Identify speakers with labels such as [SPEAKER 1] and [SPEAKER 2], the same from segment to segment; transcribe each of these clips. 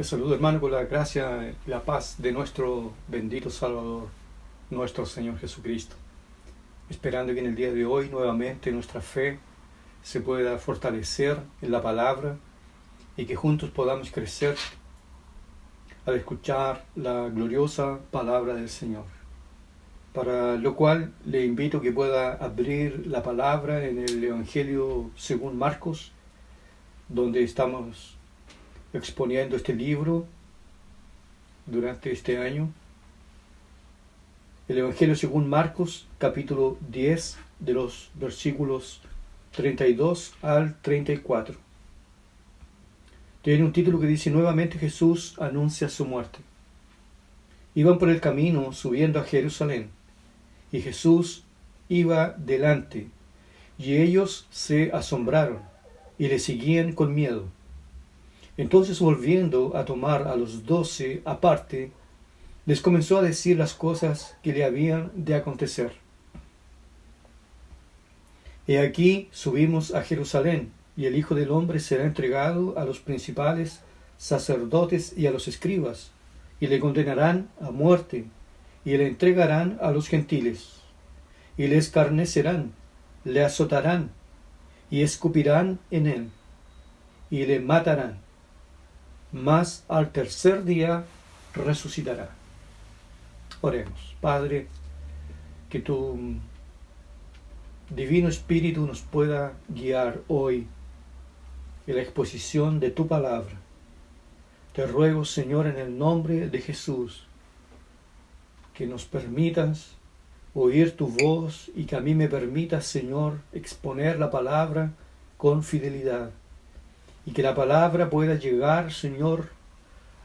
[SPEAKER 1] Te saludo, hermano, con la gracia y la paz de nuestro bendito Salvador, nuestro Señor Jesucristo. Esperando que en el día de hoy nuevamente nuestra fe se pueda fortalecer en la palabra y que juntos podamos crecer al escuchar la gloriosa palabra del Señor. Para lo cual le invito a que pueda abrir la palabra en el Evangelio según Marcos, donde estamos exponiendo este libro durante este año. El Evangelio según Marcos, capítulo 10, de los versículos 32 al 34. Tiene un título que dice: nuevamente Jesús anuncia su muerte. Iban por el camino subiendo a Jerusalén, y Jesús iba delante, y ellos se asombraron y le seguían con miedo. Entonces, volviendo a tomar a los 12 aparte, les comenzó a decir las cosas que le habían de acontecer. He aquí subimos a Jerusalén, y el Hijo del Hombre será entregado a los principales sacerdotes y a los escribas, y le condenarán a muerte, y le entregarán a los gentiles, y le escarnecerán, le azotarán, y escupirán en él, y le matarán. Mas al tercer día resucitará. Oremos. Padre, que tu Divino Espíritu nos pueda guiar hoy en la exposición de tu palabra. Te ruego, Señor, en el nombre de Jesús, que nos permitas oír tu voz y que a mí me permitas, Señor, exponer la palabra con fidelidad. Y que la palabra pueda llegar, Señor,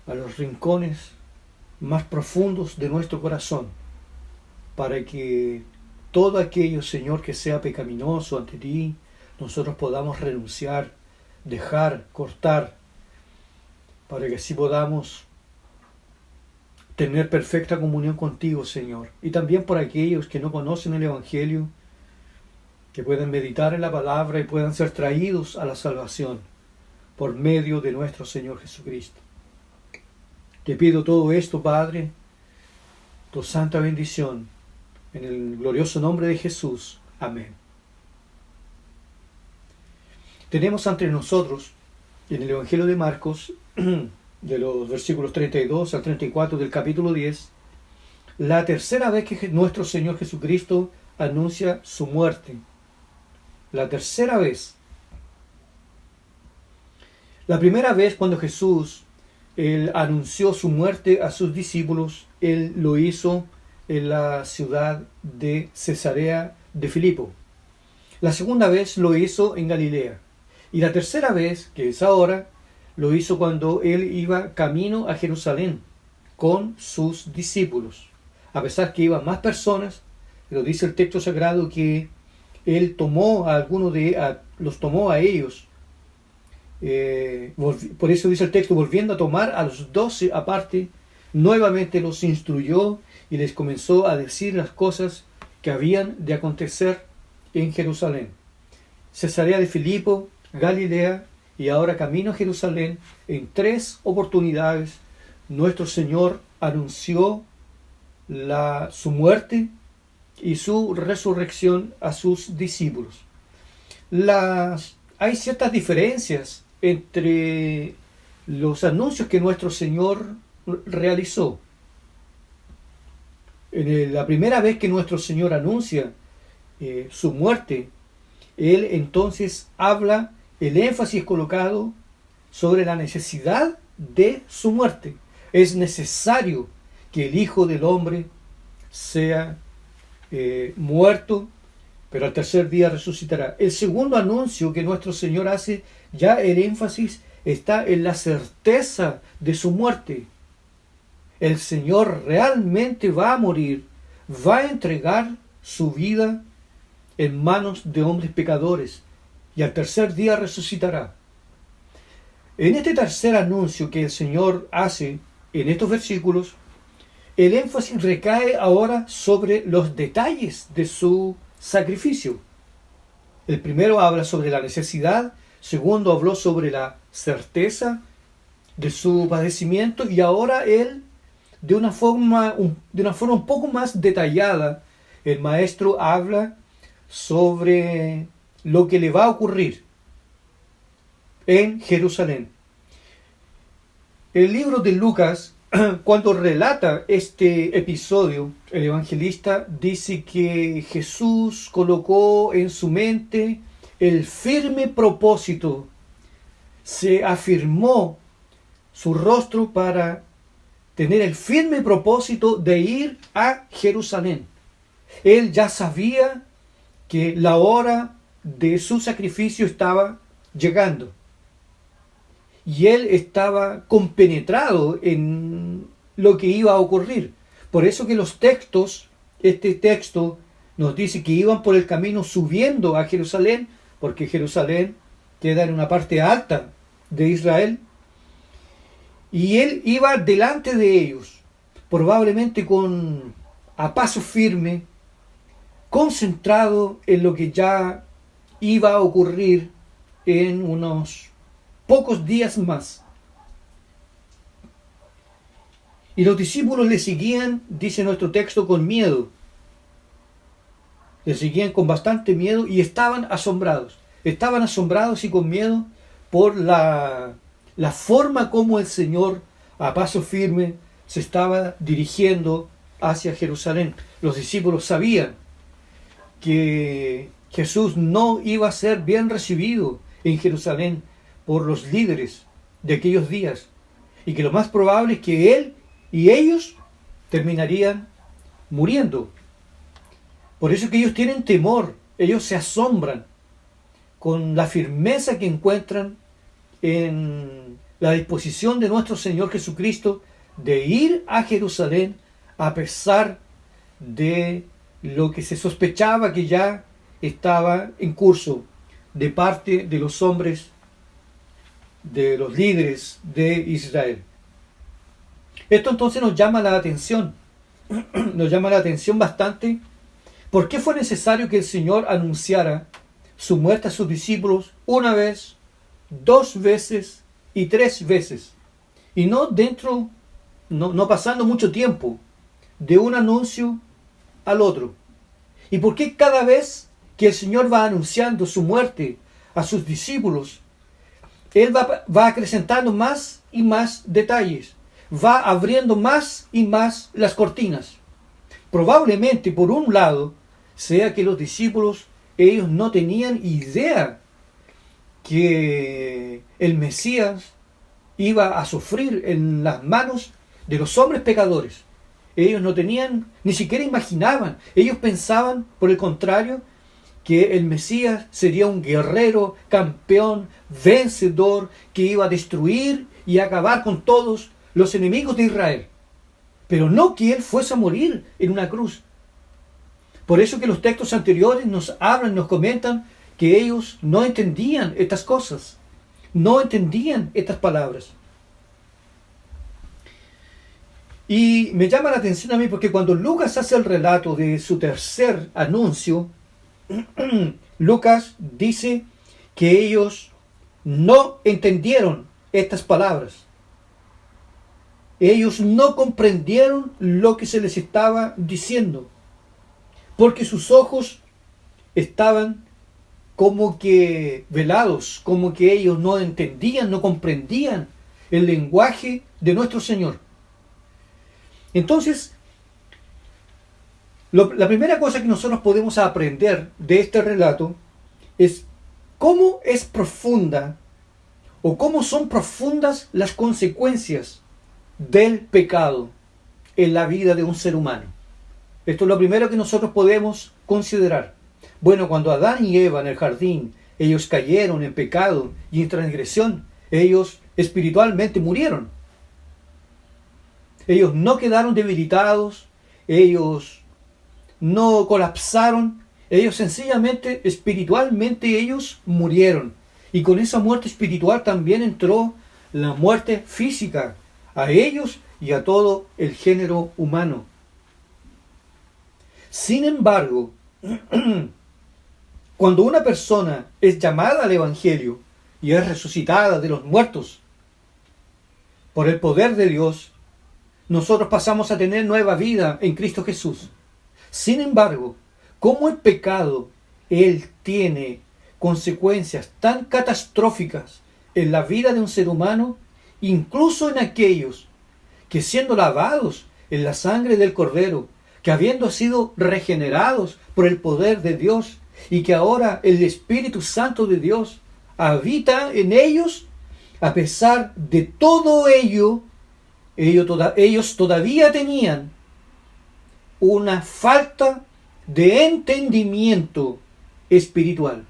[SPEAKER 1] a los rincones más profundos de nuestro corazón, para que todo aquello, Señor, que sea pecaminoso ante ti, nosotros podamos renunciar, dejar, cortar, para que así podamos tener perfecta comunión contigo, Señor. Y también por aquellos que no conocen el Evangelio, que puedan meditar en la palabra y puedan ser traídos a la salvación por medio de nuestro Señor Jesucristo. Te pido todo esto, Padre, tu santa bendición, en el glorioso nombre de Jesús. Amén. Tenemos ante nosotros, en el Evangelio de Marcos, de los versículos 32 al 34 del capítulo 10, la tercera vez que nuestro Señor Jesucristo anuncia su muerte. La tercera vez. La primera vez cuando Jesús anunció su muerte a sus discípulos, Él lo hizo en la ciudad de Cesarea de Filipo. La segunda vez lo hizo en Galilea. Y la tercera vez, que es ahora, lo hizo cuando Él iba camino a Jerusalén con sus discípulos. A pesar que iban más personas, pero dice el texto sagrado que Él tomó a algunos los tomó a ellos. Por eso dice el texto, volviendo a tomar a los 12 aparte, nuevamente los instruyó y les comenzó a decir las cosas que habían de acontecer en Jerusalén. Cesarea de Filipo, Galilea y ahora camino a Jerusalén. En 3 oportunidades nuestro Señor anunció su muerte y su resurrección a sus discípulos. Hay ciertas diferencias entre los anuncios que nuestro Señor realizó. La primera vez que nuestro Señor anuncia su muerte, Él entonces habla, el énfasis colocado sobre la necesidad de su muerte. Es necesario que el Hijo del Hombre sea muerto, pero al tercer día resucitará. El segundo anuncio que nuestro Señor hace, ya el énfasis está en la certeza de su muerte. El Señor realmente va a morir, va a entregar su vida en manos de hombres pecadores y al tercer día resucitará. En este tercer anuncio que el Señor hace en estos versículos, el énfasis recae ahora sobre los detalles de su sacrificio. El primero habla sobre la necesidad, segundo habló sobre la certeza de su padecimiento, y ahora él, de una forma un poco más detallada, el maestro habla sobre lo que le va a ocurrir en Jerusalén. El libro de Lucas, cuando relata este episodio, el evangelista dice que Jesús colocó en su mente el firme propósito, se afirmó su rostro para tener el firme propósito de ir a Jerusalén. Él ya sabía que la hora de su sacrificio estaba llegando. Y él estaba compenetrado en lo que iba a ocurrir. Por eso que este texto nos dice que iban por el camino subiendo a Jerusalén, porque Jerusalén queda en una parte alta de Israel. Y él iba delante de ellos, probablemente a paso firme, concentrado en lo que ya iba a ocurrir en unos pocos días más. Y los discípulos le seguían, dice nuestro texto, con miedo. Le seguían con bastante miedo y estaban asombrados. Estaban asombrados y con miedo por la forma como el Señor, a paso firme, se estaba dirigiendo hacia Jerusalén. Los discípulos sabían que Jesús no iba a ser bien recibido en Jerusalén por los líderes de aquellos días, y que lo más probable es que él y ellos terminarían muriendo. Por eso que ellos tienen temor, ellos se asombran con la firmeza que encuentran en la disposición de nuestro Señor Jesucristo de ir a Jerusalén a pesar de lo que se sospechaba que ya estaba en curso de parte de los hombres, de los líderes de Israel. Esto entonces nos llama la atención bastante. ¿Por qué fue necesario que el Señor anunciara su muerte a sus discípulos una vez, 2 veces y 3 veces? Y no pasando mucho tiempo de un anuncio al otro. ¿Y por qué cada vez que el Señor va anunciando su muerte a sus discípulos, Él va acrecentando más y más detalles, va abriendo más y más las cortinas? Probablemente, por un lado, sea que los discípulos, ellos no tenían idea que el Mesías iba a sufrir en las manos de los hombres pecadores. Ellos no tenían, ni siquiera imaginaban. Ellos pensaban, por el contrario, que el Mesías sería un guerrero, campeón, vencedor, que iba a destruir y acabar con todos los enemigos de Israel. Pero no que Él fuese a morir en una cruz. Por eso que los textos anteriores nos hablan, nos comentan que ellos no entendían estas cosas, no entendían estas palabras. Y me llama la atención a mí porque cuando Lucas hace el relato de su tercer anuncio, Lucas dice que ellos no entendieron estas palabras. Ellos no comprendieron lo que se les estaba diciendo, porque sus ojos estaban como que velados, como que ellos no entendían, no comprendían el lenguaje de nuestro Señor. Entonces, la primera cosa que nosotros podemos aprender de este relato es cómo es profunda o cómo son profundas las consecuencias del pecado en la vida de un ser humano. Esto es lo primero que nosotros podemos considerar. Bueno, cuando Adán y Eva en el jardín, ellos cayeron en pecado y en transgresión, ellos espiritualmente murieron. Ellos no quedaron debilitados, ellos no colapsaron, ellos sencillamente, espiritualmente, ellos murieron. Y con esa muerte espiritual también entró la muerte física a ellos y a todo el género humano. Sin embargo, cuando una persona es llamada al Evangelio y es resucitada de los muertos, por el poder de Dios, nosotros pasamos a tener nueva vida en Cristo Jesús. Sin embargo, como el pecado, Él tiene consecuencias tan catastróficas en la vida de un ser humano, incluso en aquellos que siendo lavados en la sangre del Cordero, que habiendo sido regenerados por el poder de Dios y que ahora el Espíritu Santo de Dios habita en ellos, a pesar de todo ello, ellos todavía tenían una falta de entendimiento espiritual,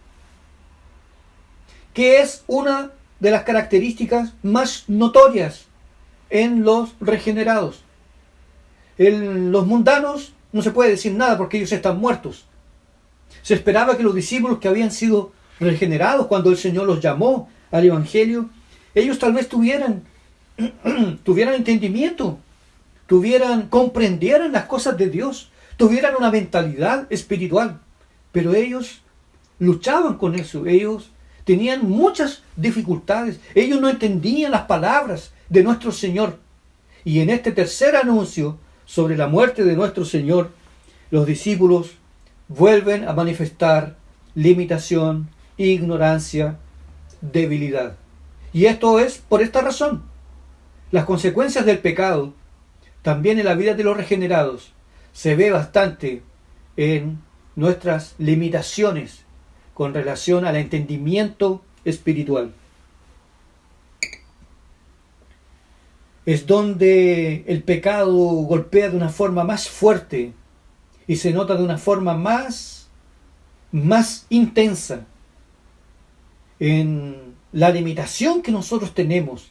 [SPEAKER 1] que es una de las características más notorias en los regenerados. En los mundanos no se puede decir nada porque ellos están muertos. Se esperaba que los discípulos que habían sido regenerados cuando el Señor los llamó al Evangelio, ellos tal vez tuvieran entendimiento, comprendieran las cosas de Dios, tuvieran una mentalidad espiritual, pero ellos luchaban con eso, ellos tenían muchas dificultades, ellos no entendían las palabras de nuestro Señor. Y en este tercer anuncio sobre la muerte de nuestro Señor, los discípulos vuelven a manifestar limitación, ignorancia, debilidad. Y esto es por esta razón. Las consecuencias del pecado, también en la vida de los regenerados, se ve bastante en nuestras limitaciones con relación al entendimiento espiritual. Es donde el pecado golpea de una forma más fuerte y se nota de una forma más intensa en la limitación que nosotros tenemos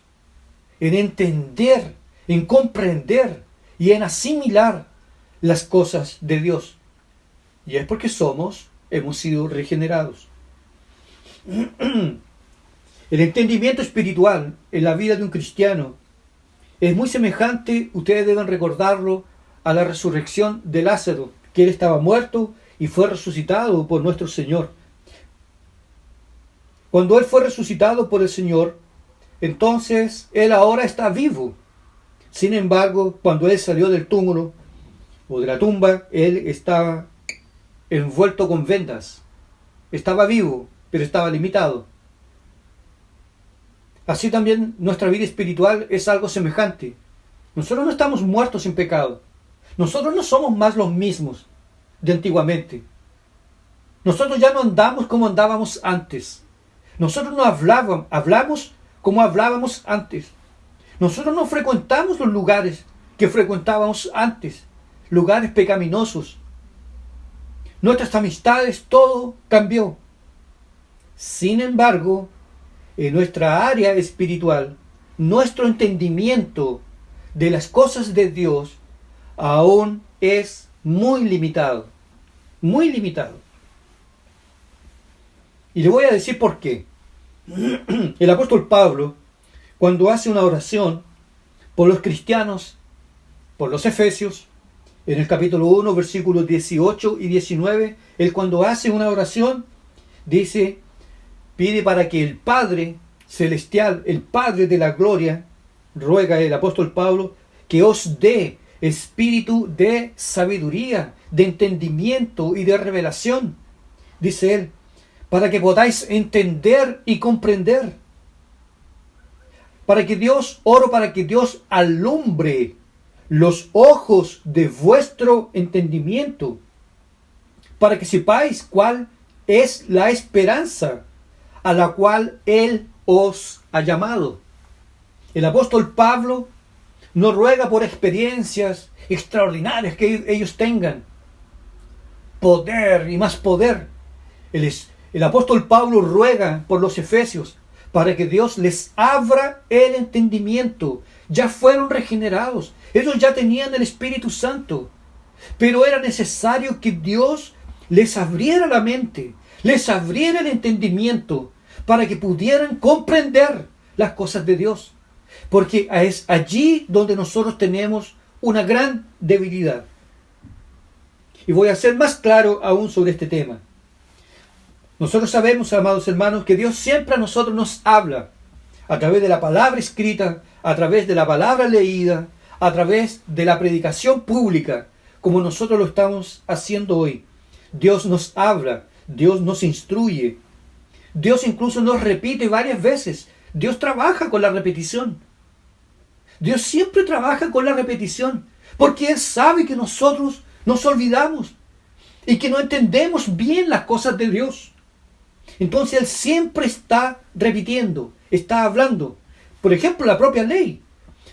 [SPEAKER 1] en entender, en comprender y en asimilar las cosas de Dios. Y es porque hemos sido regenerados. El entendimiento espiritual en la vida de un cristiano es muy semejante, ustedes deben recordarlo, a la resurrección de Lázaro, que él estaba muerto y fue resucitado por nuestro Señor. Cuando él fue resucitado por el Señor, entonces él ahora está vivo. Sin embargo, cuando él salió del túmulo o de la tumba, él estaba envuelto con vendas. Estaba vivo, pero estaba limitado. Así también nuestra vida espiritual es algo semejante. Nosotros no estamos muertos en pecado. Nosotros no somos más los mismos de antiguamente. Nosotros ya no andamos como andábamos antes. Nosotros no hablamos como hablábamos antes. Nosotros no frecuentamos los lugares que frecuentábamos antes, lugares pecaminosos. Nuestras amistades, todo cambió. Sin embargo, en nuestra área espiritual, nuestro entendimiento de las cosas de Dios aún es muy limitado. Muy limitado. Y le voy a decir por qué. El apóstol Pablo, cuando hace una oración por los cristianos, por los efesios, en el capítulo 1, versículos 18 y 19, él cuando hace una oración, pide para que el Padre Celestial, el Padre de la Gloria, ruega el apóstol Pablo, que os dé espíritu de sabiduría, de entendimiento y de revelación, dice él, para que podáis entender y comprender. Oro para que Dios alumbre los ojos de vuestro entendimiento, para que sepáis cuál es la esperanza a la cual Él os ha llamado. El apóstol Pablo no ruega por experiencias extraordinarias que ellos tengan, poder y más poder. El apóstol Pablo ruega por los efesios para que Dios les abra el entendimiento. Ya fueron regenerados, ellos ya tenían el Espíritu Santo, pero era necesario que Dios les abriera la mente, les abriera el entendimiento para que pudieran comprender las cosas de Dios, porque es allí donde nosotros tenemos una gran debilidad. Y voy a ser más claro aún sobre este tema. Nosotros sabemos, amados hermanos, que Dios siempre a nosotros nos habla a través de la palabra escrita, a través de la palabra leída, a través de la predicación pública, como nosotros lo estamos haciendo hoy. Dios nos habla, Dios nos instruye, Dios incluso nos repite varias veces. Dios trabaja con la repetición. Dios siempre trabaja con la repetición, porque Él sabe que nosotros nos olvidamos y que no entendemos bien las cosas de Dios. Entonces Él siempre está repitiendo, está hablando. Por ejemplo, la propia ley.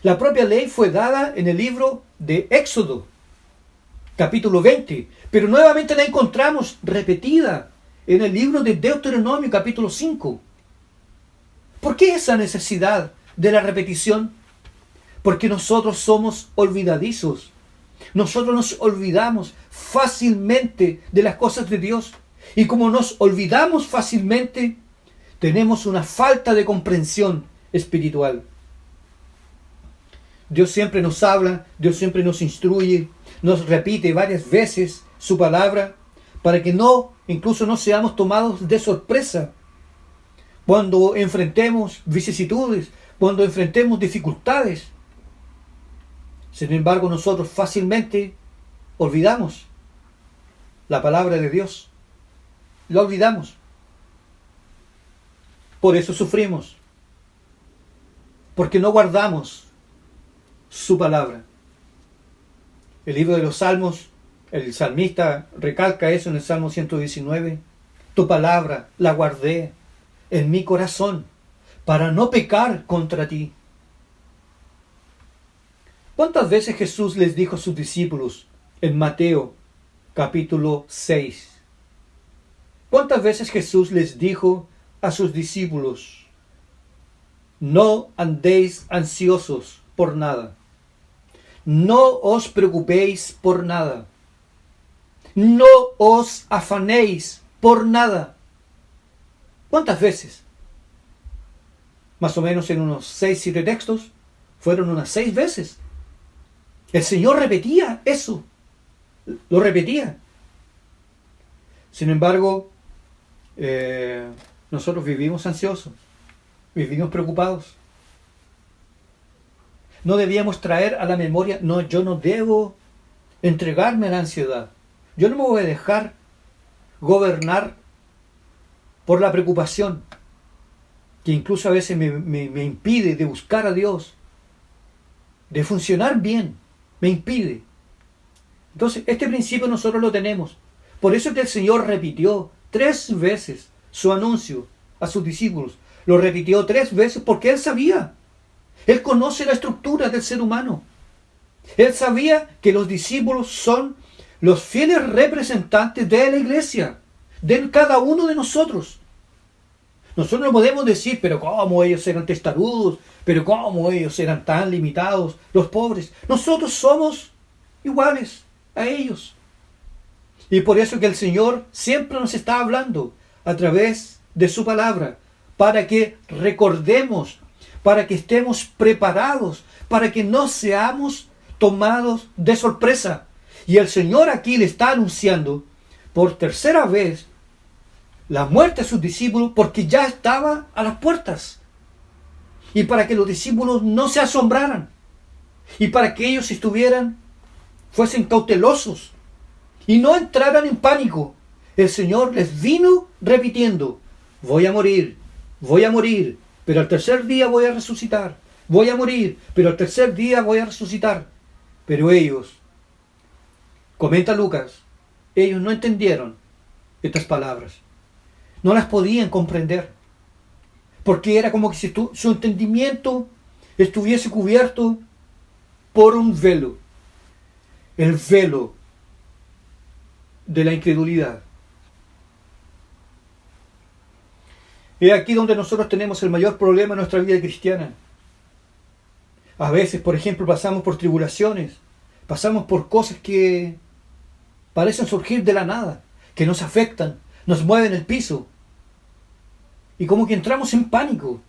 [SPEAKER 1] La propia ley fue dada en el libro de Éxodo, capítulo 20, pero nuevamente la encontramos repetida en el libro de Deuteronomio, capítulo 5. ¿Por qué esa necesidad de la repetición? Porque nosotros somos olvidadizos. Nosotros nos olvidamos fácilmente de las cosas de Dios. Y como nos olvidamos fácilmente, tenemos una falta de comprensión espiritual. Dios siempre nos habla, Dios siempre nos instruye, nos repite varias veces su palabra para que incluso no seamos tomados de sorpresa cuando enfrentemos vicisitudes, cuando enfrentemos dificultades. Sin embargo, nosotros fácilmente olvidamos la palabra de Dios. La olvidamos. Por eso sufrimos. Porque no guardamos su palabra. El libro de los Salmos, el salmista recalca eso en el Salmo 119. Tu palabra la guardé en mi corazón para no pecar contra ti. ¿Cuántas veces Jesús les dijo a sus discípulos en Mateo capítulo 6? ¿Cuántas veces Jesús les dijo a sus discípulos: no andéis ansiosos por nada, no os preocupéis por nada, no os afanéis por nada? ¿Cuántas veces? Más o menos en unos 6-7 textos, fueron unas 6 veces. El Señor repetía eso, lo repetía. Sin embargo, nosotros vivimos ansiosos, vivimos preocupados. No debíamos traer a la memoria, yo no debo entregarme a la ansiedad. Yo no me voy a dejar gobernar por la preocupación, que incluso a veces me impide de buscar a Dios, de funcionar bien, me impide. Entonces, este principio nosotros lo tenemos. Por eso es que el Señor repitió 3 veces su anuncio a sus discípulos. Lo repitió 3 veces porque Él sabía. Él conoce la estructura del ser humano. Él sabía que los discípulos son los fieles representantes de la iglesia, de cada uno de nosotros. Nosotros no podemos decir, pero cómo ellos eran testarudos, pero cómo ellos eran tan limitados, los pobres. Nosotros somos iguales a ellos. Y por eso que el Señor siempre nos está hablando a través de su palabra, para que recordemos, para que estemos preparados, para que no seamos tomados de sorpresa. Y el Señor aquí le está anunciando por 3ª vez la muerte de sus discípulos, porque ya estaba a las puertas. Y para que los discípulos no se asombraran, y para que ellos fuesen cautelosos y no entraran en pánico, el Señor les vino repitiendo: voy a morir, pero al 3er día voy a resucitar. Voy a morir, pero al 3er día voy a resucitar. Pero ellos, comenta Lucas, ellos no entendieron estas palabras. No las podían comprender. Porque era como que si su entendimiento estuviese cubierto por un velo. El velo de la incredulidad. Es aquí donde nosotros tenemos el mayor problema en nuestra vida cristiana. A veces, por ejemplo, pasamos por tribulaciones, pasamos por cosas que parecen surgir de la nada, que nos afectan, nos mueven el piso. Y como que entramos en pánico.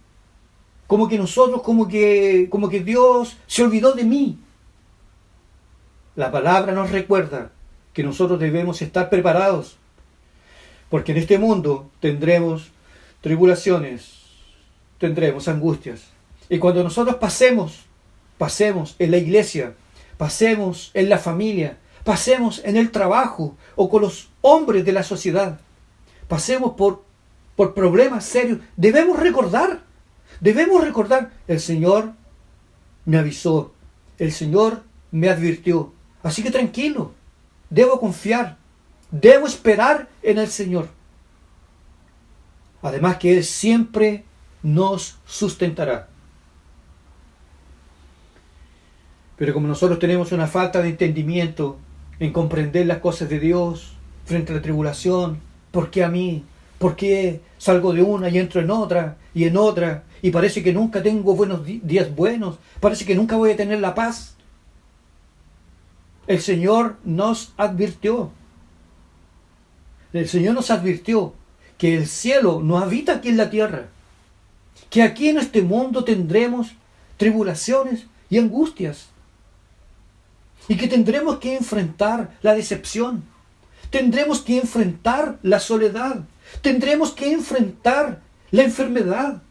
[SPEAKER 1] Como que nosotros, como que Dios se olvidó de mí. La palabra nos recuerda que nosotros debemos estar preparados. Porque en este mundo tendremos tribulaciones, tendremos angustias. Y cuando nosotros pasemos en la iglesia, pasemos en la familia, pasemos en el trabajo o con los hombres de la sociedad, pasemos por problemas serios, debemos recordar, el Señor me avisó, el Señor me advirtió. Así que tranquilo, debo confiar, debo esperar en el Señor. Además que Él siempre nos sustentará. Pero como nosotros tenemos una falta de entendimiento en comprender las cosas de Dios frente a la tribulación, ¿por qué a mí? ¿Por qué salgo de una y entro en otra y en otra? Y parece que nunca tengo buenos días buenos, parece que nunca voy a tener la paz. El Señor nos advirtió. El Señor nos advirtió que el cielo no habita aquí en la tierra, que aquí en este mundo tendremos tribulaciones y angustias, y que tendremos que enfrentar la decepción, tendremos que enfrentar la soledad, tendremos que enfrentar la enfermedad,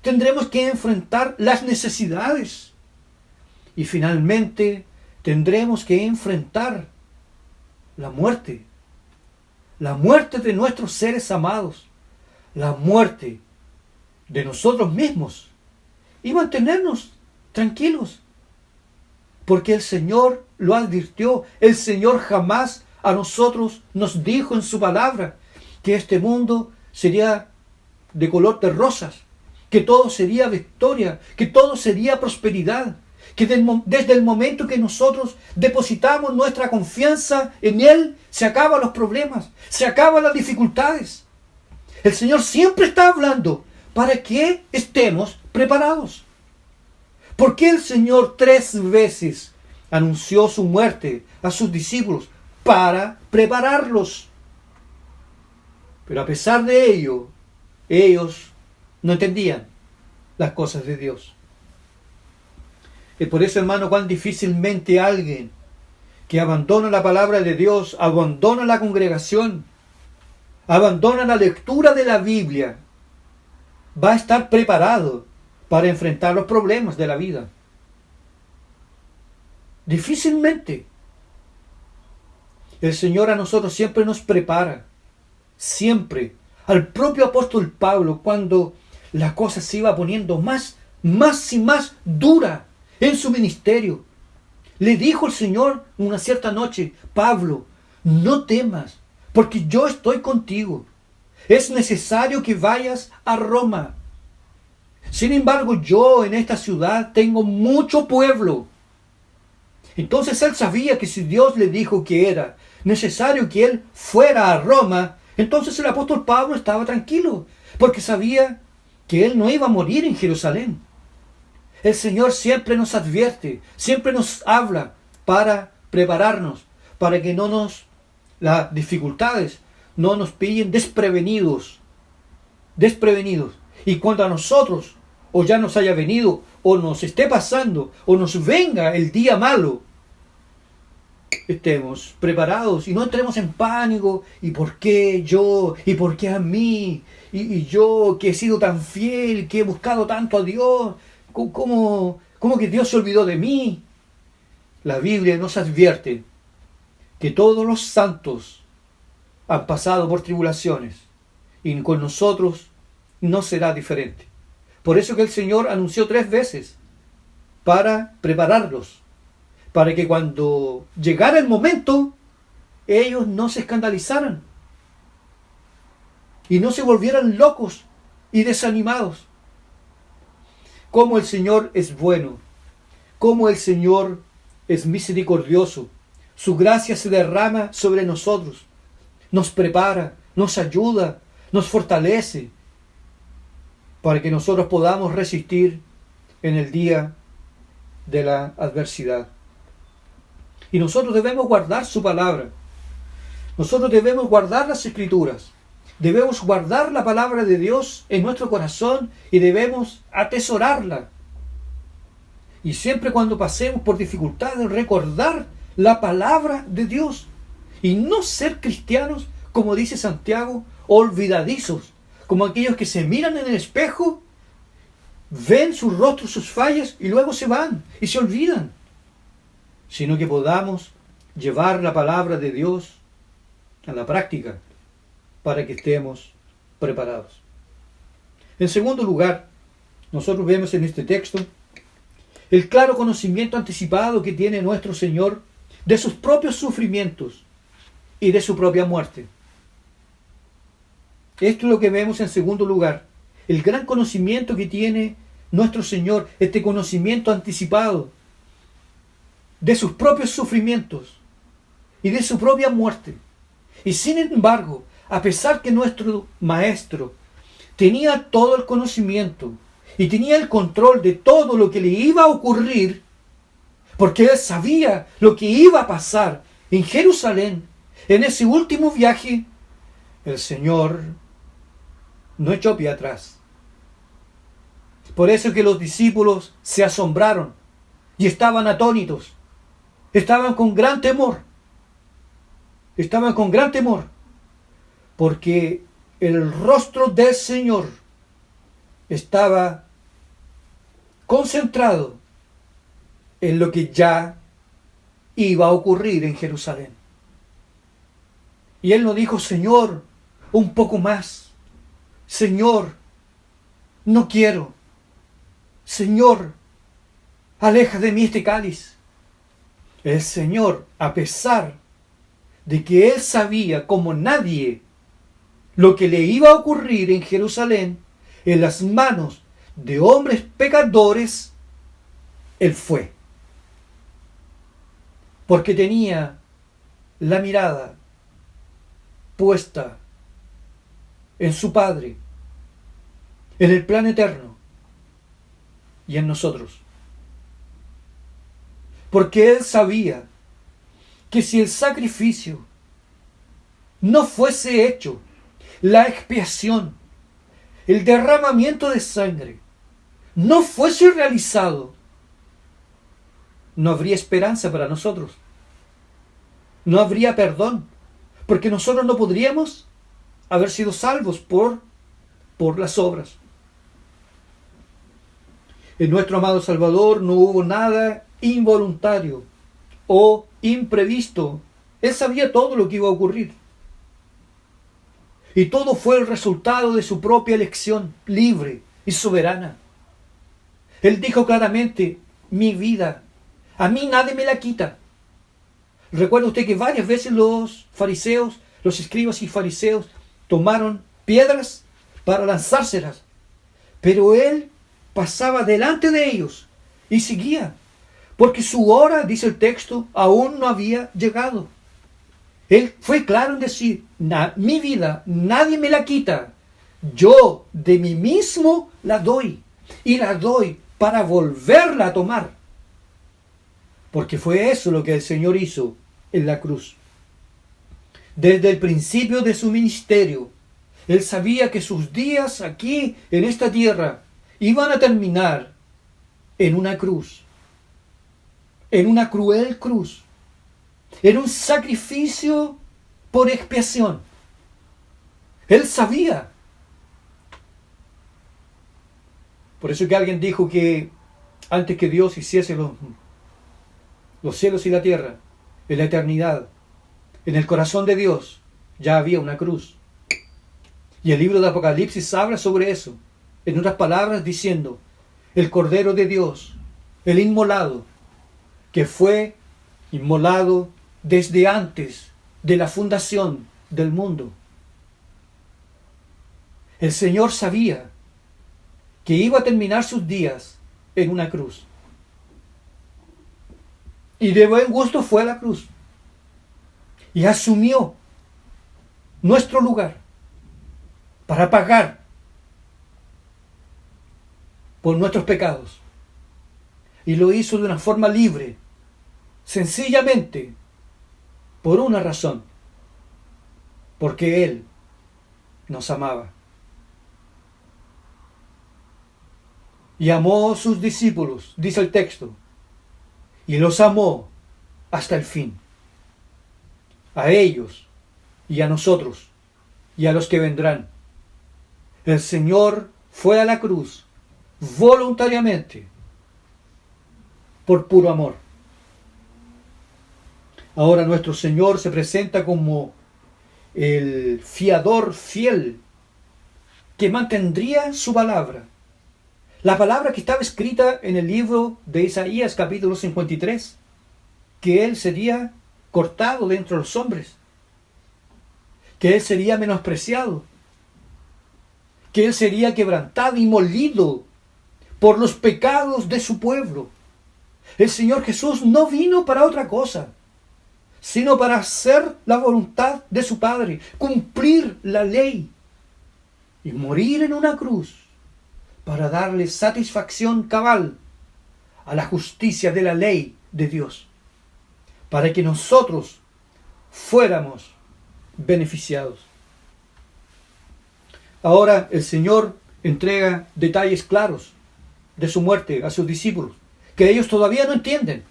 [SPEAKER 1] tendremos que enfrentar las necesidades, y finalmente tendremos que enfrentar la muerte de nuestros seres amados, la muerte de nosotros mismos, y mantenernos tranquilos, porque el Señor lo advirtió. El Señor jamás a nosotros nos dijo en su palabra que este mundo sería de color de rosas, que todo sería victoria, que todo sería prosperidad, que desde el momento que nosotros depositamos nuestra confianza en Él, se acaban los problemas, se acaban las dificultades. El Señor siempre está hablando para que estemos preparados. ¿Por qué el Señor 3 veces anunció su muerte a sus discípulos? Para prepararlos. Pero a pesar de ello, ellos no entendían las cosas de Dios. Y por eso, hermano, cuán difícilmente alguien que abandona la palabra de Dios, abandona la congregación, abandona la lectura de la Biblia, va a estar preparado para enfrentar los problemas de la vida. Difícilmente. El Señor a nosotros siempre nos prepara. Siempre. Al propio apóstol Pablo, cuando la cosa se iba poniendo más y más dura en su ministerio, le dijo el Señor una cierta noche: Pablo, no temas, porque yo estoy contigo. Es necesario que vayas a Roma. Sin embargo, yo en esta ciudad tengo mucho pueblo. Entonces él sabía que si Dios le dijo que era necesario que él fuera a Roma, entonces el apóstol Pablo estaba tranquilo, porque sabía que él no iba a morir en Jerusalén. El Señor siempre nos advierte, siempre nos habla para prepararnos, para que las dificultades no nos pillen desprevenidos. Y cuando a nosotros, o ya nos haya venido, o nos esté pasando, o nos venga el día malo, estemos preparados y no entremos en pánico. ¿Y por qué yo? ¿Y por qué a mí? ¿Y yo que he sido tan fiel, que he buscado tanto a Dios? ¿Cómo que Dios se olvidó de mí? La Biblia nos advierte que todos los santos han pasado por tribulaciones y con nosotros no será diferente. Por eso que el Señor anunció 3 veces para prepararlos, para que cuando llegara el momento ellos no se escandalizaran y no se volvieran locos y desanimados. Cómo el Señor es bueno, cómo el Señor es misericordioso. Su gracia se derrama sobre nosotros, nos prepara, nos ayuda, nos fortalece, para que nosotros podamos resistir en el día de la adversidad. Y nosotros debemos guardar su palabra. Nosotros debemos guardar las Escrituras. Debemos guardar la palabra de Dios en nuestro corazón y debemos atesorarla. Y siempre cuando pasemos por dificultades, recordar la palabra de Dios. Y no ser cristianos, como dice Santiago, olvidadizos, como aquellos que se miran en el espejo ven sus rostros, sus fallas y luego se van y se olvidan, sino que podamos llevar la palabra de Dios a la práctica para que estemos preparados. En segundo lugar, nosotros vemos en este texto el claro conocimiento anticipado que tiene nuestro Señor de sus propios sufrimientos y de su propia muerte. Esto es lo que vemos en segundo lugar, el gran conocimiento que tiene nuestro Señor, este conocimiento anticipado de sus propios sufrimientos y de su propia muerte. Y sin embargo, a pesar que nuestro Maestro tenía todo el conocimiento y tenía el control de todo lo que le iba a ocurrir, porque Él sabía lo que iba a pasar en Jerusalén, en ese último viaje, el Señor no echó pie atrás. Por eso que los discípulos se asombraron y estaban atónitos, estaban con gran temor, porque el rostro del Señor estaba concentrado en lo que ya iba a ocurrir en Jerusalén. Y Él no dijo: Señor, un poco más. Señor, no quiero. Señor, aleja de mí este cáliz. El Señor, a pesar de que Él sabía como nadie lo que le iba a ocurrir en Jerusalén, en las manos de hombres pecadores, Él fue. Porque tenía la mirada puesta en su Padre, en el plan eterno y en nosotros. Porque Él sabía que si el sacrificio no fuese hecho, la expiación, el derramamiento de sangre, no fuese realizado, no habría esperanza para nosotros. No habría perdón, porque nosotros no podríamos haber sido salvos por las obras. En nuestro amado Salvador no hubo nada involuntario o imprevisto. Él sabía todo lo que iba a ocurrir. Y todo fue el resultado de su propia elección libre y soberana. Él dijo claramente: mi vida, a mí nadie me la quita. Recuerda usted que varias veces los fariseos, los escribas y fariseos, tomaron piedras para lanzárselas. Pero Él pasaba delante de ellos y seguía. Porque su hora, dice el texto, aún no había llegado. Él fue claro en decir: mi vida nadie me la quita. Yo de mí mismo la doy. Y la doy para volverla a tomar. Porque fue eso lo que el Señor hizo en la cruz. Desde el principio de su ministerio, Él sabía que sus días aquí en esta tierra iban a terminar en una cruz. En una cruel cruz. En un sacrificio por expiación. Él sabía. Por eso que alguien dijo que antes que Dios hiciese los cielos y la tierra, en la eternidad, en el corazón de Dios, ya había una cruz. Y el libro de Apocalipsis habla sobre eso. En otras palabras, diciendo: el Cordero de Dios, el inmolado, que fue inmolado desde antes de la fundación del mundo. El Señor sabía que iba a terminar sus días en una cruz. Y de buen gusto fue a la cruz. Y asumió nuestro lugar para pagar por nuestros pecados. Y lo hizo de una forma libre, sencillamente, por una razón: porque Él nos amaba. Y amó a sus discípulos, dice el texto, y los amó hasta el fin. A ellos y a nosotros y a los que vendrán. El Señor fue a la cruz voluntariamente, por puro amor. Ahora nuestro Señor se presenta como el fiador fiel que mantendría su palabra. La palabra que estaba escrita en el libro de Isaías capítulo 53, que Él sería cortado de entre los hombres, que Él sería menospreciado, que Él sería quebrantado y molido por los pecados de su pueblo. El Señor Jesús no vino para otra cosa, sino para hacer la voluntad de su Padre, cumplir la ley y morir en una cruz para darle satisfacción cabal a la justicia de la ley de Dios, para que nosotros fuéramos beneficiados. Ahora el Señor entrega detalles claros de su muerte a sus discípulos, que ellos todavía no entienden,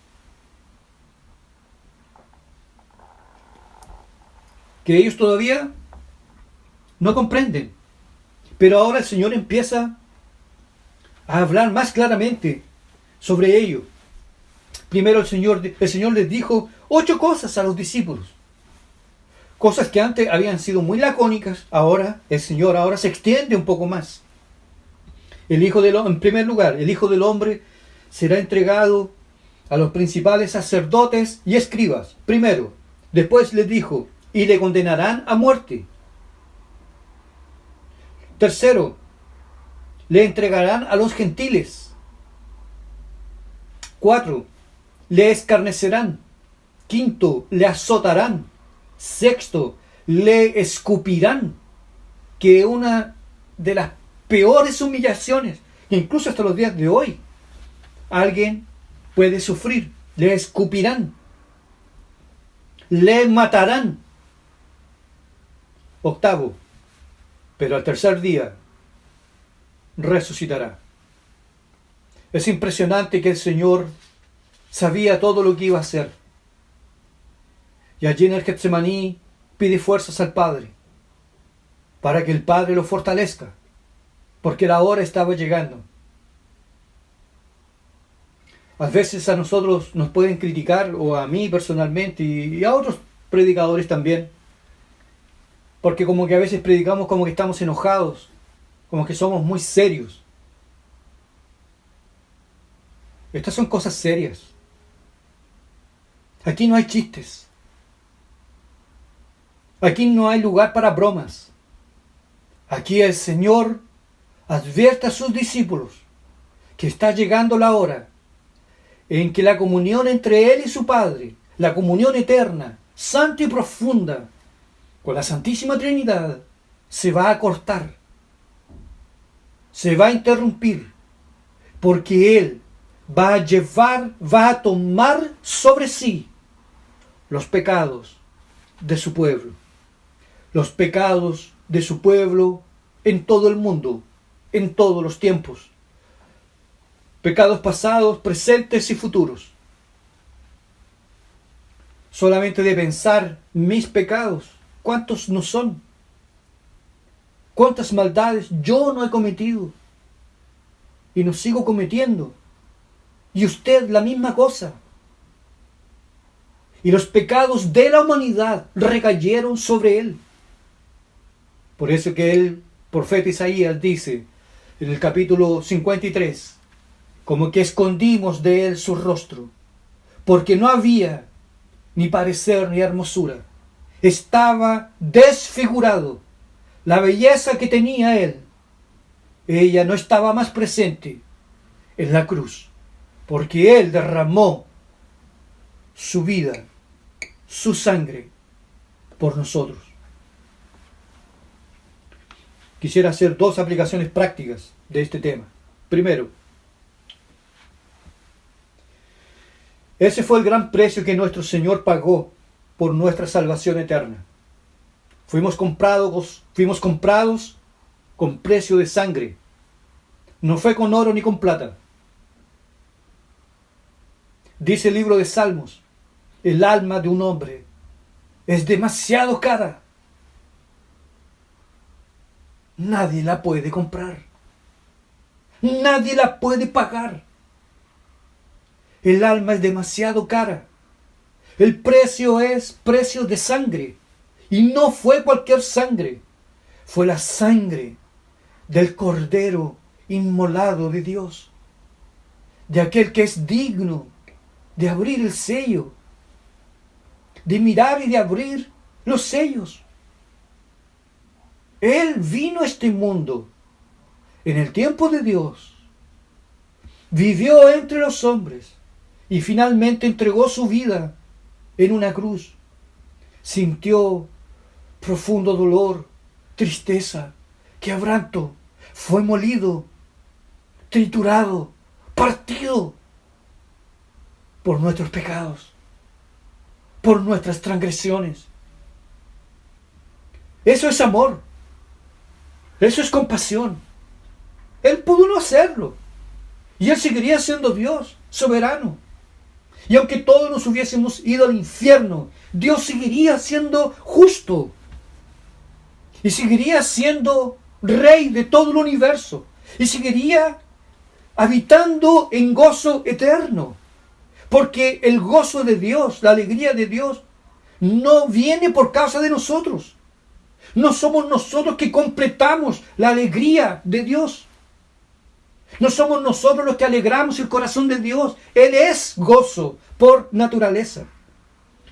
[SPEAKER 1] que ellos todavía no comprenden. Pero ahora el Señor empieza a hablar más claramente sobre ello. Primero el Señor les dijo 8 cosas a los discípulos. Cosas que antes habían sido muy lacónicas, ahora el Señor se extiende un poco más. En primer lugar, el Hijo del Hombre será entregado a los principales sacerdotes y escribas. Primero, después les dijo, y le condenarán a muerte. Tercero, le entregarán a los gentiles. 4, le escarnecerán. 5, le azotarán. 6, le escupirán. Que una de las peores humillaciones, que incluso hasta los días de hoy alguien puede sufrir. Le escupirán. Le matarán. 8, pero al tercer día resucitará. Es impresionante que el Señor sabía todo lo que iba a hacer. Y allí en el Getsemaní pide fuerzas al Padre, para que el Padre lo fortalezca, porque la hora estaba llegando. A veces a nosotros nos pueden criticar, o a mí personalmente, y a otros predicadores también, porque como que a veces predicamos como que estamos enojados, como que somos muy serios. Estas son cosas serias. Aquí no hay chistes. Aquí no hay lugar para bromas. Aquí el Señor advierte a sus discípulos que está llegando la hora en que la comunión entre Él y su Padre, la comunión eterna, santa y profunda, con la Santísima Trinidad, se va a cortar, se va a interrumpir, porque Él va a tomar sobre sí los pecados de su pueblo, los pecados de su pueblo en todo el mundo, en todos los tiempos, pecados pasados, presentes y futuros. Solamente de pensar mis pecados, ¿cuántos no son? ¿Cuántas maldades yo no he cometido? Y no sigo cometiendo. Y usted la misma cosa. Y los pecados de la humanidad recayeron sobre él. Por eso que el profeta Isaías dice en el capítulo 53, como que escondimos de él su rostro, porque no había ni parecer ni hermosura. Estaba desfigurado. La belleza que tenía él, ella no estaba más presente en la cruz, porque él derramó su vida, su sangre por nosotros. Quisiera hacer 2 aplicaciones prácticas de este tema. Primero, ese fue el gran precio que nuestro Señor pagó por nuestra salvación eterna. Fuimos comprados con precio de sangre. No fue con oro ni con plata. Dice el libro de Salmos, el alma de un hombre es demasiado cara. Nadie la puede comprar. Nadie la puede pagar. El alma es demasiado cara. El precio es precio de sangre. Y no fue cualquier sangre. Fue la sangre del Cordero inmolado de Dios. De aquel que es digno de abrir el sello. De mirar y de abrir los sellos. Él vino a este mundo en el tiempo de Dios. Vivió entre los hombres. Y finalmente entregó su vida en una cruz. Sintió profundo dolor, tristeza, quebranto. Fue molido, triturado, partido por nuestros pecados, por nuestras transgresiones. Eso es amor. Eso es compasión. Él pudo no hacerlo. Y Él seguiría siendo Dios, soberano. Y aunque todos nos hubiésemos ido al infierno, Dios seguiría siendo justo. Y seguiría siendo Rey de todo el universo. Y seguiría habitando en gozo eterno. Porque el gozo de Dios, la alegría de Dios, no viene por causa de nosotros. No somos nosotros que completamos la alegría de Dios. No somos nosotros los que alegramos el corazón de Dios. Él es gozo por naturaleza.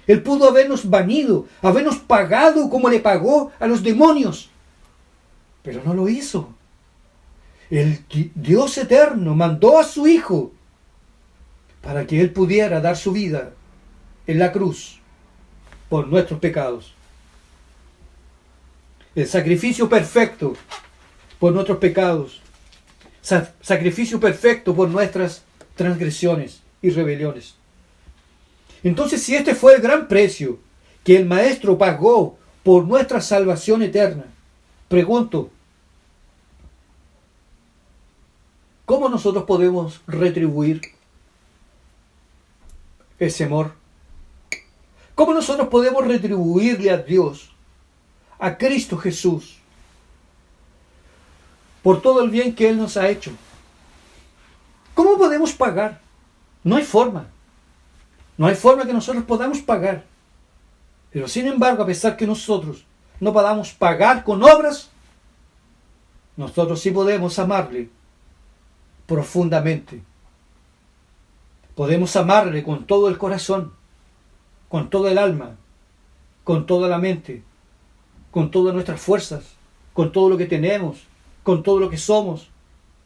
[SPEAKER 1] Él pudo habernos banido, habernos pagado como le pagó a los demonios. Pero no lo hizo. El Dios eterno mandó a su Hijo para que Él pudiera dar su vida en la cruz por nuestros pecados. El sacrificio perfecto por nuestros pecados. Sacrificio perfecto por nuestras transgresiones y rebeliones. Entonces, si este fue el gran precio que el Maestro pagó por nuestra salvación eterna, pregunto, ¿cómo nosotros podemos retribuir ese amor? ¿Cómo nosotros podemos retribuirle a Dios, a Cristo Jesús, por todo el bien que Él nos ha hecho? ¿Cómo podemos pagar? No hay forma. No hay forma que nosotros podamos pagar. Pero sin embargo, a pesar que nosotros no podamos pagar con obras, nosotros sí podemos amarle profundamente. Podemos amarle con todo el corazón, con toda el alma, con toda la mente, con todas nuestras fuerzas, con todo lo que tenemos, con todo lo que somos,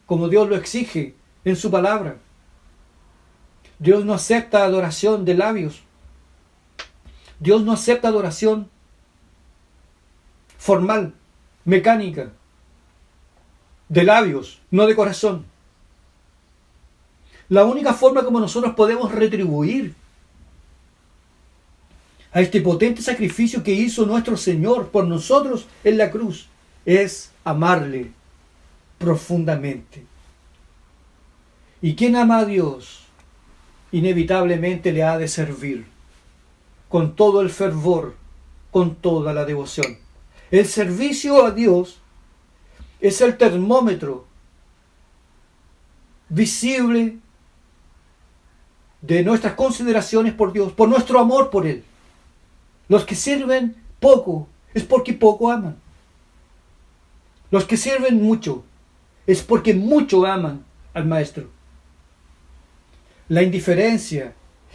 [SPEAKER 1] como Dios lo exige en su palabra. Dios no acepta adoración de labios. Dios no acepta adoración formal, mecánica, de labios, no de corazón. La única forma como nosotros podemos retribuir a este potente sacrificio que hizo nuestro Señor por nosotros en la cruz es amarle profundamente. Y quien ama a Dios inevitablemente le ha de servir con todo el fervor, con toda la devoción. El servicio a Dios es el termómetro visible de nuestras consideraciones por Dios, por nuestro amor por Él. Los que sirven poco es porque poco aman. Los que sirven mucho es porque mucho aman al Maestro. La indiferencia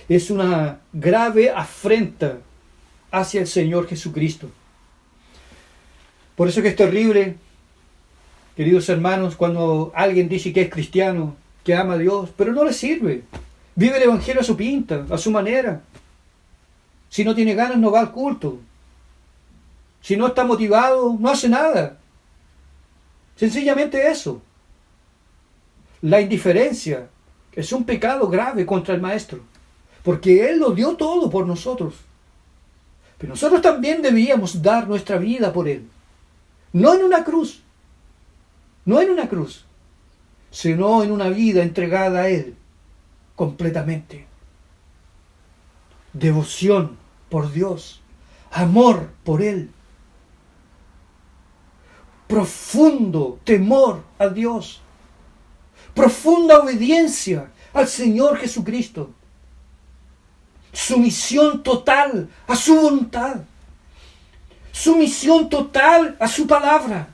[SPEAKER 1] es una grave afrenta hacia el Señor Jesucristo. Por eso que es terrible, queridos hermanos, cuando alguien dice que es cristiano, que ama a Dios, pero no le sirve. Vive el Evangelio a su pinta, a su manera. Si no tiene ganas, no va al culto. Si no está motivado, no hace nada. Sencillamente eso. La indiferencia es un pecado grave contra el Maestro, porque Él lo dio todo por nosotros. Pero nosotros también debíamos dar nuestra vida por Él. No en una cruz, no en una cruz, sino en una vida entregada a Él completamente. Devoción por Dios, amor por Él, profundo temor a Dios, profunda obediencia al Señor Jesucristo, sumisión total a su voluntad, sumisión total a su palabra.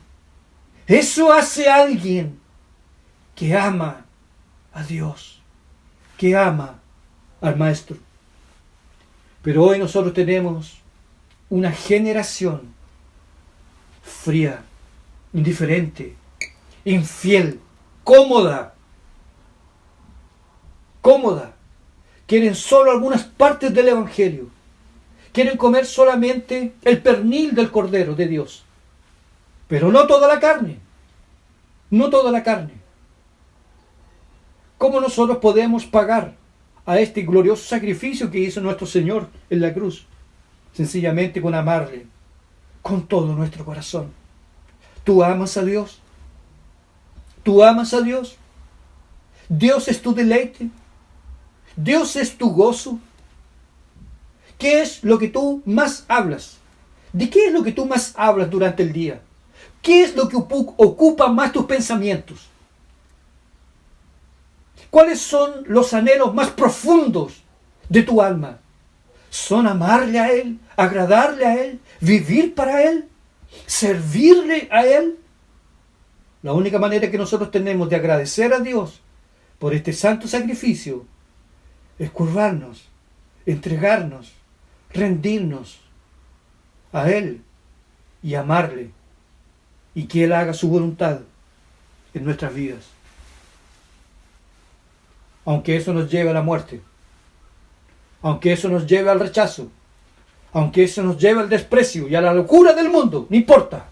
[SPEAKER 1] Eso hace a alguien que ama a Dios, que ama al Maestro. Pero hoy nosotros tenemos una generación fría, indiferente, infiel, cómoda. Quieren solo algunas partes del Evangelio. Quieren comer solamente el pernil del Cordero de Dios. Pero no toda la carne. No toda la carne. ¿Cómo nosotros podemos pagar a este glorioso sacrificio que hizo nuestro Señor en la cruz? Sencillamente con amarle con todo nuestro corazón. ¿Tú amas a Dios? ¿Tú amas a Dios? ¿Dios es tu deleite? ¿Dios es tu gozo? ¿Qué es lo que tú más hablas? ¿De qué es lo que tú más hablas durante el día? ¿Qué es lo que ocupa más tus pensamientos? ¿Cuáles son los anhelos más profundos de tu alma? ¿Son amarle a Él, agradarle a Él, vivir para Él, servirle a Él? La única manera que nosotros tenemos de agradecer a Dios por este santo sacrificio es curvarnos, entregarnos, rendirnos a Él y amarle, y que Él haga su voluntad en nuestras vidas. Aunque eso nos lleve a la muerte, aunque eso nos lleve al rechazo, aunque eso nos lleve al desprecio y a la locura del mundo, no importa,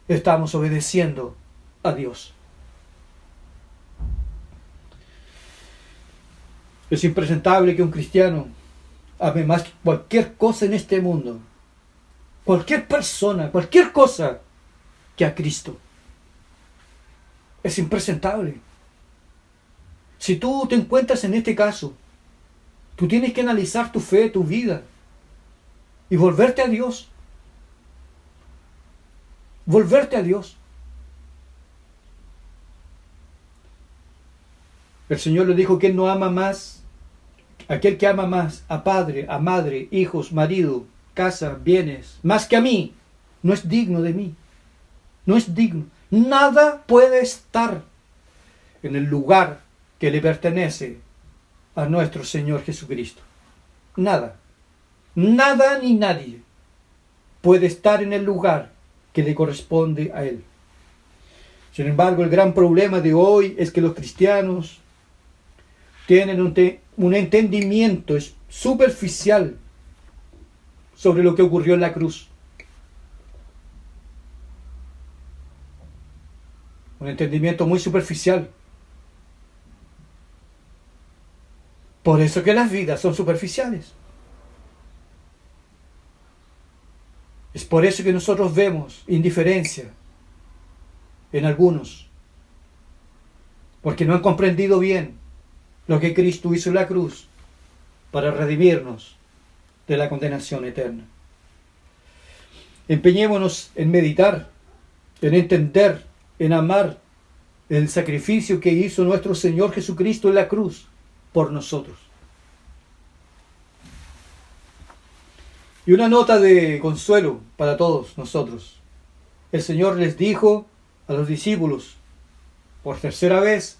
[SPEAKER 1] estamos obedeciendo a Dios. Es impresentable que un cristiano ame más que cualquier cosa en este mundo, cualquier persona, cualquier cosa, que a Cristo. Es impresentable. Si tú te encuentras en este caso, tú tienes que analizar tu fe, tu vida, y volverte a Dios. Volverte a Dios. El Señor le dijo que Él no ama más, aquel que ama más a padre, a madre, hijos, marido, casa, bienes, más que a mí, no es digno de mí. No es digno. Nada puede estar en el lugar que le pertenece a nuestro Señor Jesucristo. Nada. Nada ni nadie puede estar en el lugar que le corresponde a Él. Sin embargo, el gran problema de hoy es que los cristianos tienen un entendimiento superficial sobre lo que ocurrió en la cruz. Un entendimiento muy superficial. Por eso que las vidas son superficiales. Es por eso que nosotros vemos indiferencia en algunos. Porque no han comprendido bien lo que Cristo hizo en la cruz para redimirnos de la condenación eterna. Empeñémonos en meditar, en entender, en amar el sacrificio que hizo nuestro Señor Jesucristo en la cruz por nosotros. Y una nota de consuelo para todos nosotros. El Señor les dijo a los discípulos por tercera vez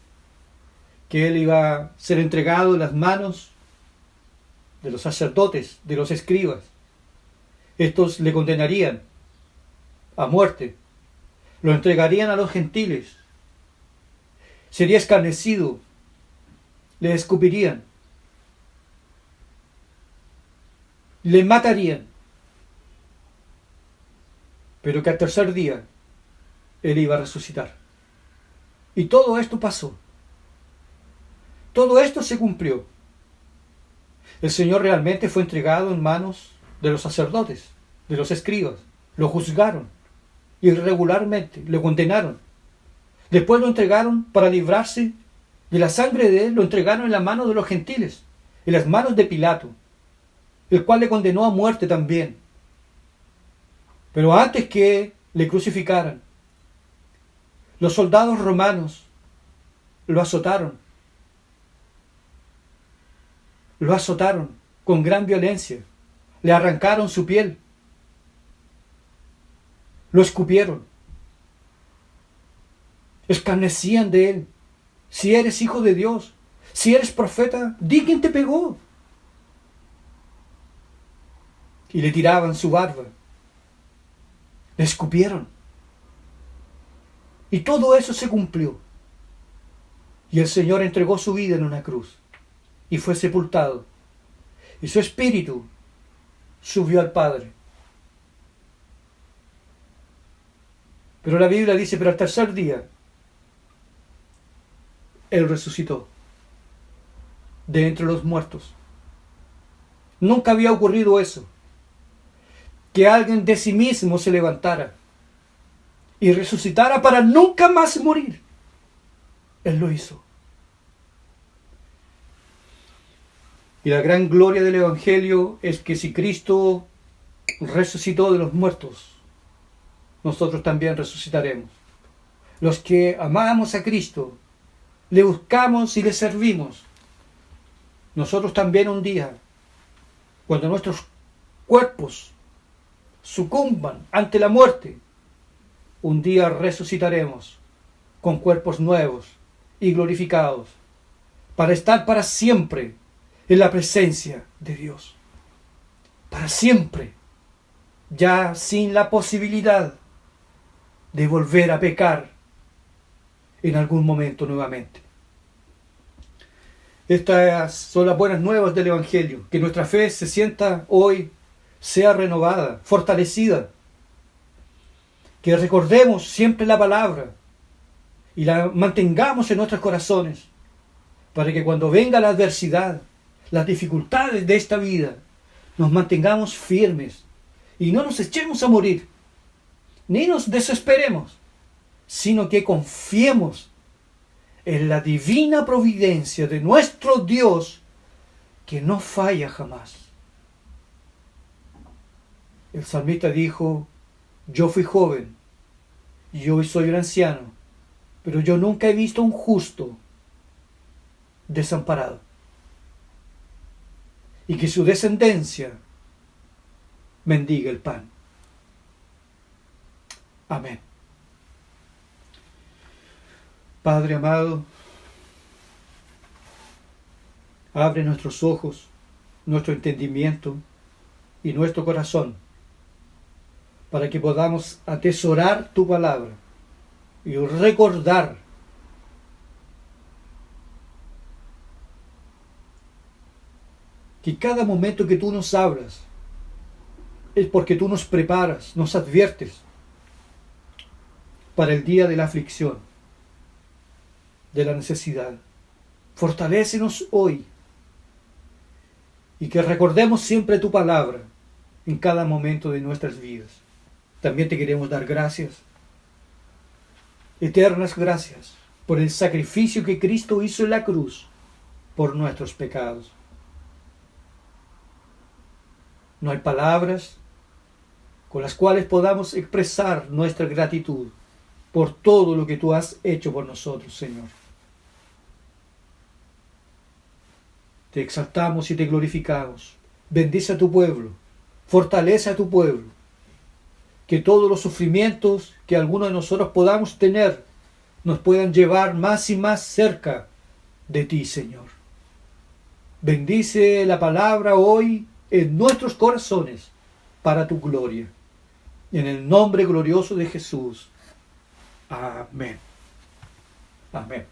[SPEAKER 1] que Él iba a ser entregado en las manos de los sacerdotes, de los escribas. Estos le condenarían a muerte, lo entregarían a los gentiles, sería escarnecido, le escupirían, le matarían, pero que al tercer día Él iba a resucitar. Y todo esto pasó. Todo esto se cumplió. El Señor realmente fue entregado en manos de los sacerdotes, de los escribas. Lo juzgaron irregularmente, lo condenaron. Después lo entregaron para librarse de la sangre de Él, lo entregaron en las manos de los gentiles, en las manos de Pilato, el cual le condenó a muerte también. Pero antes que le crucificaran, los soldados romanos lo azotaron. Lo azotaron con gran violencia. Le arrancaron su piel. Lo escupieron. Escarnecían de él. Si eres hijo de Dios, si eres profeta, di quién te pegó. Y le tiraban su barba. Le escupieron. Y todo eso se cumplió. Y el Señor entregó su vida en una cruz. Y fue sepultado. Y su espíritu subió al Padre. Pero la Biblia dice, pero al tercer día, Él resucitó de entre los muertos. Nunca había ocurrido eso. Que alguien de sí mismo se levantara y resucitara para nunca más morir. Él lo hizo. Y la gran gloria del Evangelio es que si Cristo resucitó de los muertos, nosotros también resucitaremos. Los que amamos a Cristo, le buscamos y le servimos, nosotros también un día, cuando nuestros cuerpos sucumban ante la muerte, un día resucitaremos con cuerpos nuevos y glorificados, para estar para siempre en la presencia de Dios. Para siempre, ya sin la posibilidad de volver a pecar en algún momento nuevamente. Estas son las buenas nuevas del Evangelio, que nuestra fe se sienta hoy, sea renovada, fortalecida, que recordemos siempre la palabra y la mantengamos en nuestros corazones, para que cuando venga la adversidad, las dificultades de esta vida, nos mantengamos firmes y no nos echemos a morir, ni nos desesperemos, sino que confiemos en la divina providencia de nuestro Dios, que no falla jamás. El salmista dijo, yo fui joven y hoy soy un anciano, pero yo nunca he visto a un justo desamparado, y que su descendencia mendigue el pan. Amén. Padre amado, abre nuestros ojos, nuestro entendimiento y nuestro corazón, para que podamos atesorar tu palabra y recordar que cada momento que tú nos hablas es porque tú nos preparas, nos adviertes para el día de la aflicción, de la necesidad. Fortalécenos hoy y que recordemos siempre tu palabra en cada momento de nuestras vidas. También te queremos dar gracias, eternas gracias, por el sacrificio que Cristo hizo en la cruz por nuestros pecados. No hay palabras con las cuales podamos expresar nuestra gratitud por todo lo que tú has hecho por nosotros, Señor. Te exaltamos y te glorificamos. Bendice a tu pueblo, fortalece a tu pueblo. Que todos los sufrimientos que alguno de nosotros podamos tener nos puedan llevar más y más cerca de ti, Señor. Bendice la palabra hoy en nuestros corazones para tu gloria. En el nombre glorioso de Jesús. Amén. Amén.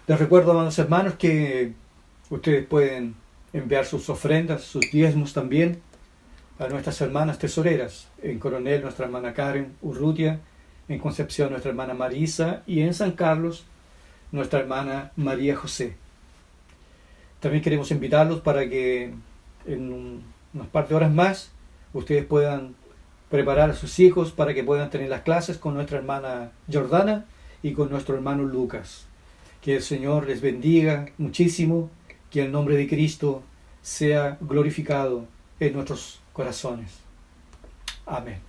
[SPEAKER 1] Les recuerdo, amados hermanos, que ustedes pueden enviar sus ofrendas, sus diezmos también a nuestras hermanas tesoreras. En Coronel, nuestra hermana Karen Urrutia; en Concepción, nuestra hermana Marisa; y en San Carlos, nuestra hermana María José. También queremos invitarlos para que en unas par de horas más ustedes puedan preparar a sus hijos para que puedan tener las clases con nuestra hermana Jordana y con nuestro hermano Lucas. Que el Señor les bendiga muchísimo, que el nombre de Cristo sea glorificado en nuestros corazones. Amén.